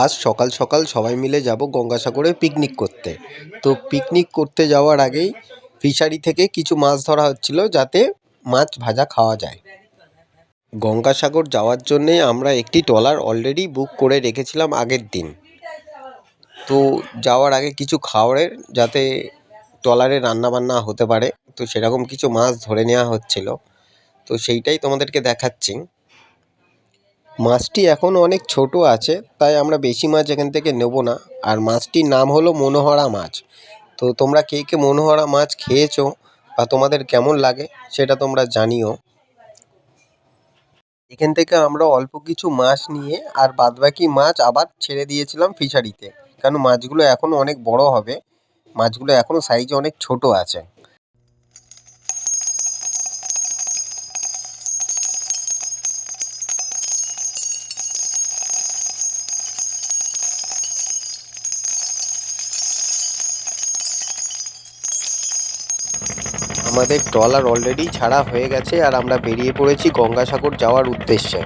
আজ সকাল সকাল সবাই মিলে যাব গঙ্গাসাগরে পিকনিক করতে। তো পিকনিক করতে যাওয়ার আগেই ফিশারি থেকে কিছু মাছ ধরা হচ্ছিল, যাতে মাছ ভাজা খাওয়া যায়। গঙ্গাসাগর যাওয়ার জন্যে আমরা একটি ট্রলার অলরেডি বুক করে রেখেছিলাম আগের দিন। তো যাওয়ার আগে কিছু খাবারের, যাতে ট্রলারে রান্নাবান্না হতে পারে, তো সেরকম কিছু মাছ ধরে নেওয়া হচ্ছিল। তো সেইটাই তোমাদেরকে দেখাচ্ছি। মাছটি এখন অনেক ছোট আছে, তাই আমরা বেশি মাছ এখান থেকে নেব না। আর মাছটির নাম হলো মনোহরা মাছ। তো তোমরা কে কে মনোহরা মাছ খেয়েছো বা তোমাদের কেমন লাগে সেটা তোমরা জানিও। এখান থেকে আমরা অল্প কিছু মাছ নিয়ে আর বাদবাকি মাছ আবার ছেড়ে দিয়েছিলাম ফিশারিতে, কারণ মাছগুলো এখনও অনেক বড় হবে। মাছগুলো এখনও সাইজে অনেক ছোট আছে। আমাদের ট্রলার অলরেডি ছাড়া হয়ে গেছে আর আমরা বেরিয়ে পড়েছি গঙ্গাসাগর যাওয়ার উদ্দেশ্যে।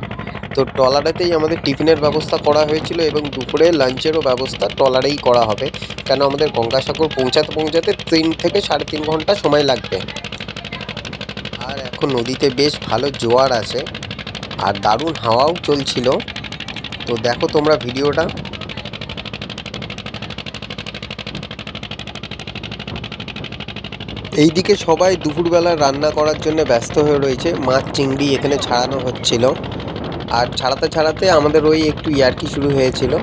তো ট্রলারেতেই আমাদের টিফিনের ব্যবস্থা করা হয়েছিল এবং দুপুরে লাঞ্চেরও ব্যবস্থা ট্রলারেই করা হবে, কেন আমাদের গঙ্গাসাগর পৌঁছাতে পৌঁছাতে 3 থেকে 3.5 ঘন্টা সময় লাগবে। আর এখন নদীতে বেশ ভালো জোয়ার আছে আর দারুণ হাওয়াও চলছিল। তো দেখো তোমরা ভিডিওটা। এইদিকে সবাই দুপুরবেলা রান্না করার জন্য ব্যস্ত হয়ে রয়েছে। মাছ চিংড়ি এখানে ছাড়ানো হচ্ছিল, আর ছাড়াতে ছাড়াতে আমাদের ওই একটু ইয়ার্কি শুরু হয়েছিল।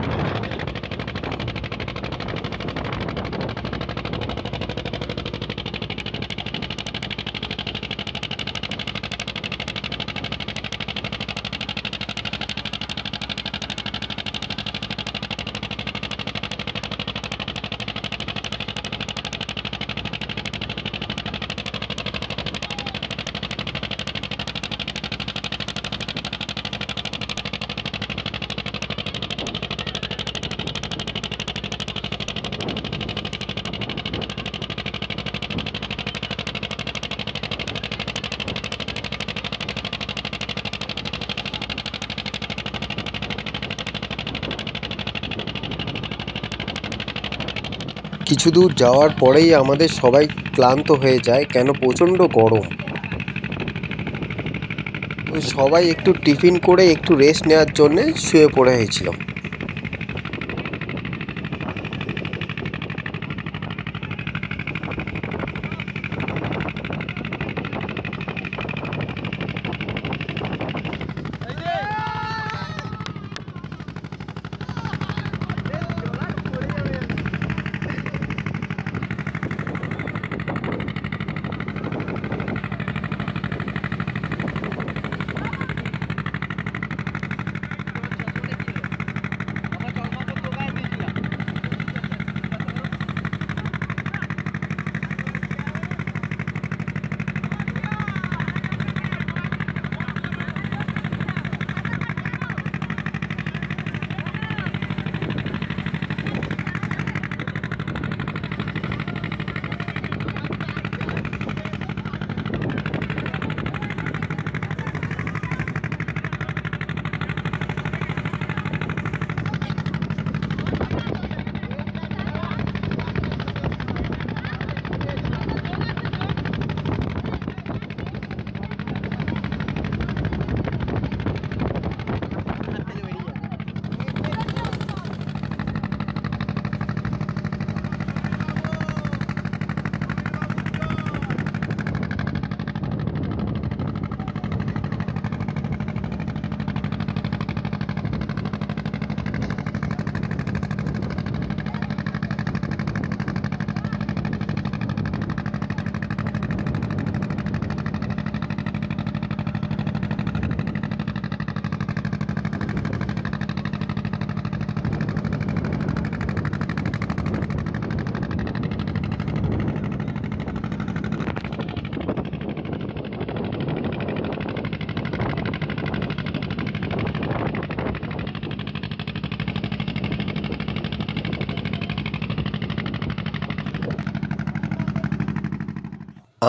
কিছু দূর যাওয়ার পরেই আমাদের সবাই ক্লান্ত হয়ে যায়, কেন প্রচণ্ড গরম। তো সবাই একটু টিফিন করে একটু রেস্ট নেওয়ার জন্যে শুয়ে পড়ে হয়েছিল।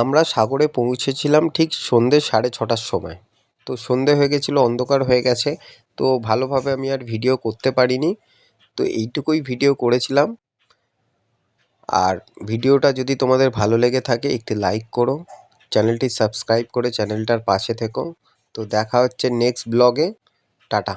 আমরা সাগরে পৌঁছেছিলাম ঠিক সন্ধ্যে 6:30টার সময়। তো সন্ধে হয়ে গেছিলো, অন্ধকার হয়ে গেছে। তো ভালোভাবে আমি আর ভিডিও করতে পারিনি। তো এইটুকুই ভিডিও করেছিলাম। আর ভিডিওটা যদি তোমাদের ভালো লেগে থাকে একটি লাইক করো, চ্যানেলটি সাবস্ক্রাইব করে চ্যানেলটার পাশে থেকো। তো দেখা হচ্ছে নেক্সট ব্লগে। টাটা।